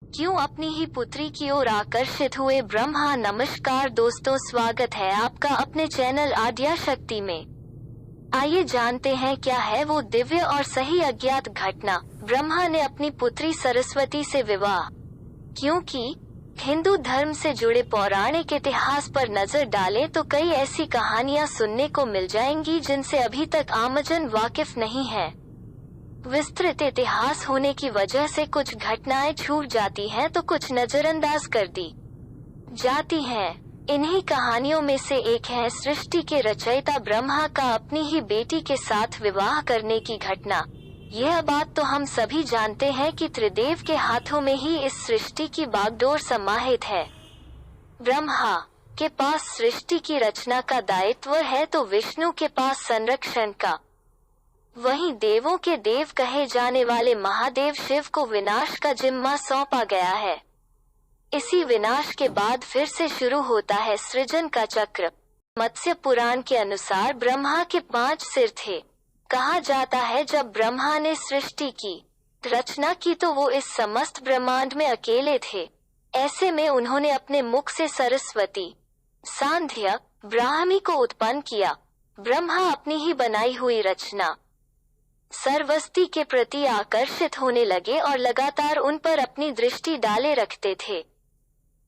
क्यों अपनी ही पुत्री की ओर आकर्षित हुए ब्रह्मा। नमस्कार दोस्तों, स्वागत है आपका अपने चैनल आद्या शक्ति में। आइए जानते हैं क्या है वो दिव्य और सही अज्ञात घटना। ब्रह्मा ने अपनी पुत्री सरस्वती से विवाह। क्योंकि हिंदू धर्म से जुड़े पौराणिक इतिहास पर नजर डालें तो कई ऐसी कहानियां सुनने को मिल जाएंगी जिनसे अभी तक आमजन वाकिफ नहीं है। विस्तृत इतिहास होने की वजह से कुछ घटनाएं छूट जाती हैं तो कुछ नजरअंदाज कर दी जाती हैं। इन्हीं कहानियों में से एक है सृष्टि के रचयिता ब्रह्मा का अपनी ही बेटी के साथ विवाह करने की घटना। यह बात तो हम सभी जानते हैं कि त्रिदेव के हाथों में ही इस सृष्टि की बागडोर समाहित है। ब्रह्मा के पास सृष्टि की रचना का दायित्व है तो विष्णु के पास संरक्षण का। वहीं देवों के देव कहे जाने वाले महादेव शिव को विनाश का जिम्मा सौंपा गया है। इसी विनाश के बाद फिर से शुरू होता है सृजन का चक्र। मत्स्य पुराण के अनुसार ब्रह्मा के 5 सिर थे। कहा जाता है जब ब्रह्मा ने सृष्टि की रचना की तो वो इस समस्त ब्रह्मांड में अकेले थे। ऐसे में उन्होंने अपने मुख से सरस्वती, सांध्य, ब्राह्मी को उत्पन्न किया। ब्रह्मा अपनी ही बनाई हुई रचना सरस्वती के प्रति आकर्षित होने लगे और लगातार उन पर अपनी दृष्टि डाले रखते थे।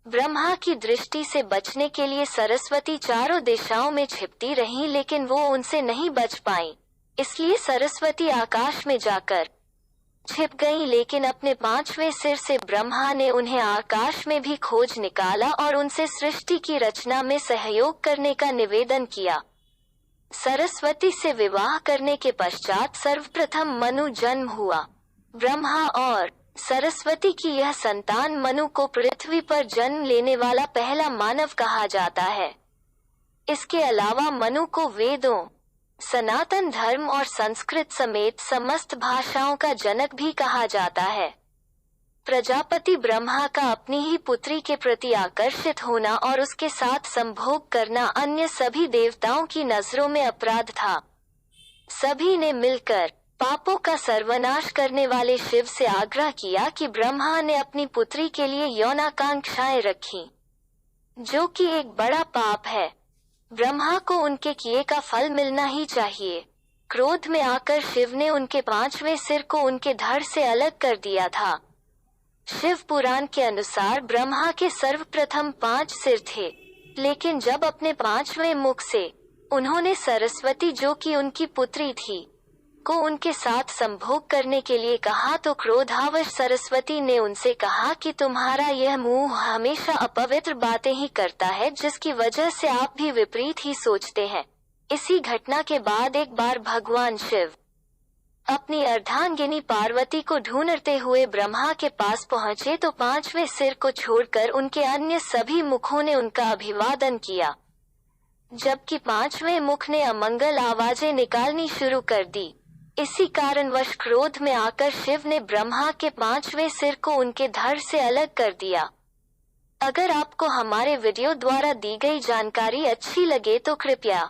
ब्रह्मा की दृष्टि से बचने के लिए सरस्वती चारों दिशाओं में छिपती रहीं, लेकिन वो उनसे नहीं बच पाईं। इसलिए सरस्वती आकाश में जाकर छिप गईं, लेकिन अपने 5वें सिर से ब्रह्मा ने उन्हें आकाश में भी खोज निकाला और उनसे सृष्टि की रचना में सहयोग करने का निवेदन किया। सरस्वती से विवाह करने के पश्चात सर्वप्रथम मनु जन्म हुआ। ब्रह्मा और सरस्वती की यह संतान मनु को पृथ्वी पर जन्म लेने वाला पहला मानव कहा जाता है। इसके अलावा मनु को वेदों, सनातन धर्म और संस्कृत समेत समस्त भाषाओं का जनक भी कहा जाता है। प्रजापति ब्रह्मा का अपनी ही पुत्री के प्रति आकर्षित होना और उसके साथ संभोग करना अन्य सभी देवताओं की नजरों में अपराध था। सभी ने मिलकर पापों का सर्वनाश करने वाले शिव से आग्रह किया कि ब्रह्मा ने अपनी पुत्री के लिए यौनाकांक्षाएं रखीं, जो कि एक बड़ा पाप है। ब्रह्मा को उनके किए का फल मिलना ही चाहिए। क्रोध में आकर शिव ने उनके 5वें सिर को उनके धड़ से अलग कर दिया था। शिव पुराण के अनुसार ब्रह्मा के सर्वप्रथम 5 सिर थे, लेकिन जब अपने 5वें मुख से उन्होंने सरस्वती, जो कि उनकी पुत्री थी, को उनके साथ संभोग करने के लिए कहा तो क्रोधावश सरस्वती ने उनसे कहा कि तुम्हारा यह मुंह हमेशा अपवित्र बातें ही करता है, जिसकी वजह से आप भी विपरीत ही सोचते हैं। इसी घटना के बाद एक बार भगवान शिव अपनी अर्धांगिनी पार्वती को ढूंढते हुए ब्रह्मा के पास पहुंचे तो 5वें सिर को छोड़कर उनके अन्य सभी मुखों ने उनका अभिवादन किया, जबकि 5वें मुख ने अमंगल आवाजें निकालनी शुरू कर दी। इसी कारणवश क्रोध में आकर शिव ने ब्रह्मा के 5वें सिर को उनके धड़ से अलग कर दिया। अगर आपको हमारे वीडियो द्वारा दी गई जानकारी अच्छी लगे तो कृपया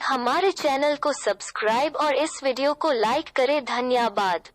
हमारे चैनल को सब्सक्राइब और इस वीडियो को लाइक करें। धन्यवाद।